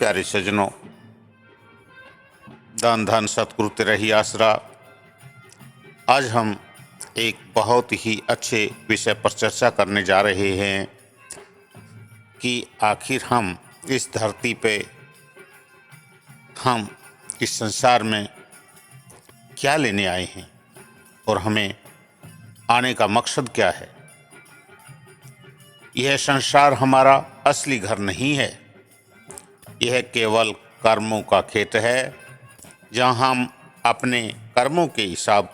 प्यारे सज्जनों, दान धन सतगुरु तेरा ही आसरा। आज हम एक बहुत ही अच्छे विषय पर चर्चा करने जा रहे हैं कि आखिर हम इस धरती पे, हम इस संसार में क्या लेने आए हैं और हमें आने का मकसद क्या है। यह संसार हमारा असली घर नहीं है, यह केवल कर्मों का खेत है जहां हम अपने कर्मों के हिसाब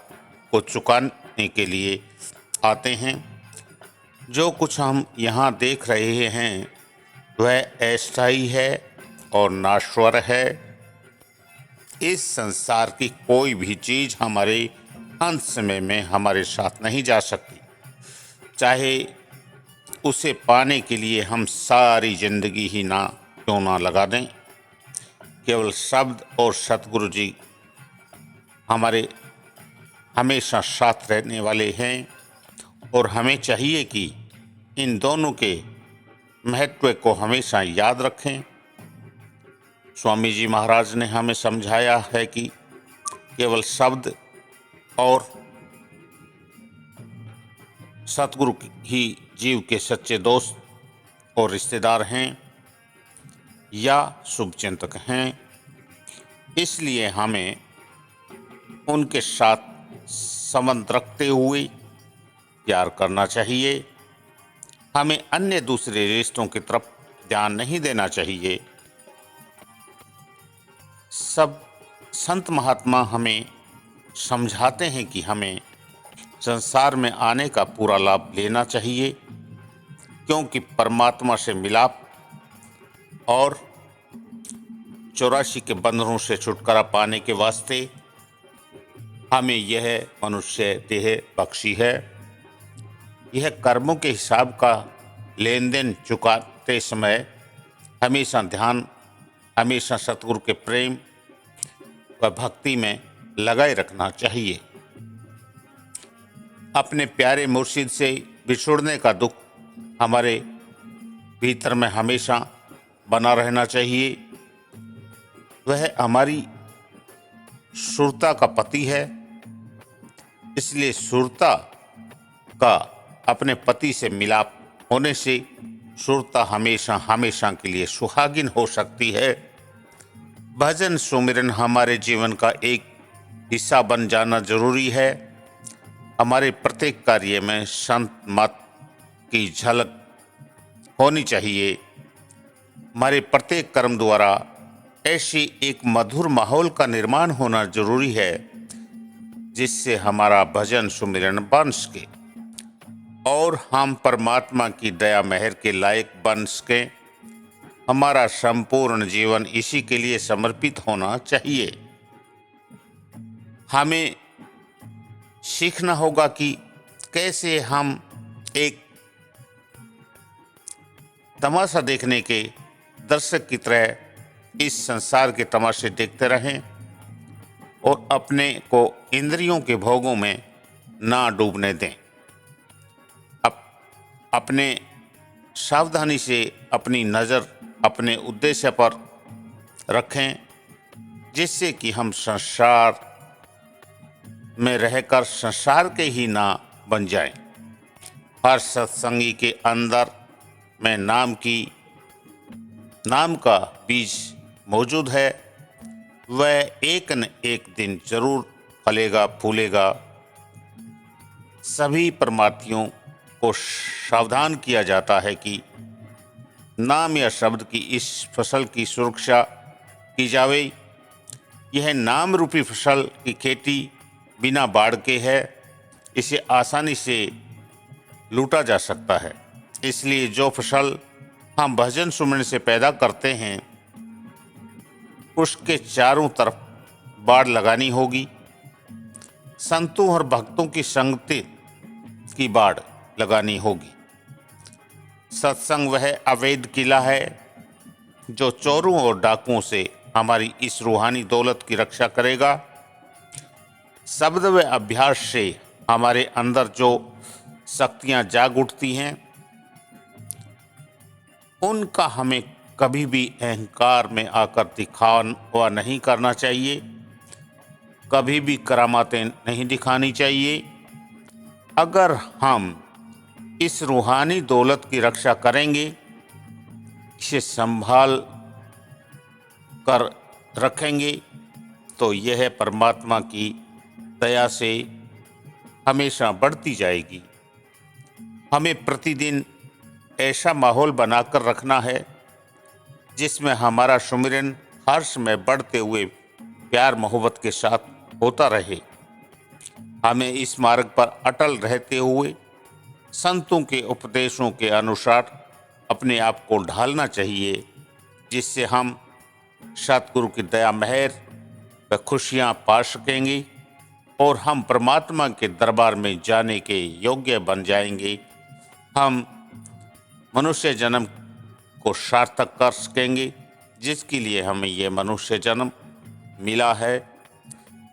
को चुकाने के लिए आते हैं। जो कुछ हम यहाँ देख रहे हैं वह अस्थायी है और नाश्वर है। इस संसार की कोई भी चीज़ हमारे अंत समय में हमारे साथ नहीं जा सकती, चाहे उसे पाने के लिए हम सारी जिंदगी ही क्यों ना लगा दें। केवल शब्द और सतगुरु जी हमारे हमेशा साथ रहने वाले हैं और हमें चाहिए कि इन दोनों के महत्व को हमेशा याद रखें। स्वामी जी महाराज ने हमें समझाया है कि केवल शब्द और सतगुरु ही जीव के सच्चे दोस्त और रिश्तेदार हैं या शुभचिंतक हैं। इसलिए हमें उनके साथ संबंध रखते हुए प्यार करना चाहिए। हमें अन्य दूसरे रिश्तों की तरफ ध्यान नहीं देना चाहिए। सब संत महात्मा हमें समझाते हैं कि हमें संसार में आने का पूरा लाभ लेना चाहिए, क्योंकि परमात्मा से मिलाप और 84 के बंधनों से छुटकारा पाने के वास्ते हमें यह मनुष्य देह बख्शी है। यह कर्मों के हिसाब का लेन देन चुकाते समय हमेशा सतगुरु के प्रेम व भक्ति में लगाए रखना चाहिए। अपने प्यारे मुर्शिद से बिछुड़ने का दुख हमारे भीतर में हमेशा बना रहना चाहिए। वह हमारी सुरता का पति है, इसलिए सुरता का अपने पति से मिलाप होने से सुरता हमेशा के लिए सुहागिन हो सकती है। भजन सुमिरन हमारे जीवन का एक हिस्सा बन जाना जरूरी है। हमारे प्रत्येक कार्य में संत मत की झलक होनी चाहिए। हमारे प्रत्येक कर्म द्वारा ऐसी एक मधुर माहौल का निर्माण होना जरूरी है जिससे हमारा भजन सुमिरन बन सके और हम परमात्मा की दया मेहर के लायक बन सके। हमारा संपूर्ण जीवन इसी के लिए समर्पित होना चाहिए। हमें सीखना होगा कि कैसे हम एक तमाशा देखने के दर्शक की तरह इस संसार के तमाशे देखते रहें और अपने को इंद्रियों के भोगों में ना डूबने दें। अपने सावधानी से अपनी नज़र अपने उद्देश्य पर रखें, जिससे कि हम संसार में रहकर संसार के ही ना बन जाएं। हर सत्संगी के अंदर में नाम का बीज मौजूद है। वह एक न एक दिन जरूर फलेगा फूलेगा। सभी परमार्थियों को सावधान किया जाता है कि नाम या शब्द की इस फसल की सुरक्षा की जावे। यह नाम रूपी फसल की खेती बिना बाढ़ के है, इसे आसानी से लूटा जा सकता है। इसलिए जो फसल हम भजन सुमरन से पैदा करते हैं उसके चारों तरफ बाड़ लगानी होगी। संतों और भक्तों की संगति की बाड़ लगानी होगी। सत्संग वह अवैध किला है जो चोरों और डाकुओं से हमारी इस रूहानी दौलत की रक्षा करेगा। शब्द व अभ्यास से हमारे अंदर जो शक्तियां जाग उठती हैं उनका हमें कभी भी अहंकार में आकर दिखावा नहीं करना चाहिए, कभी भी करामातें नहीं दिखानी चाहिए। अगर हम इस रूहानी दौलत की रक्षा करेंगे, इसे संभाल कर रखेंगे, तो यह परमात्मा की दया से हमेशा बढ़ती जाएगी। हमें प्रतिदिन ऐसा माहौल बनाकर रखना है जिसमें हमारा सुमिरन हर्ष में बढ़ते हुए प्यार मोहब्बत के साथ होता रहे। हमें इस मार्ग पर अटल रहते हुए संतों के उपदेशों के अनुसार अपने आप को ढालना चाहिए, जिससे हम सतगुरु की दया मेहर व खुशियाँ पा सकेंगे और हम परमात्मा के दरबार में जाने के योग्य बन जाएंगे। हम मनुष्य जन्म को सार्थक कर सकेंगे, जिसके लिए हमें ये मनुष्य जन्म मिला है।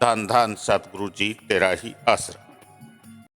धन धन सतगुरु जी तेरा ही आसरा।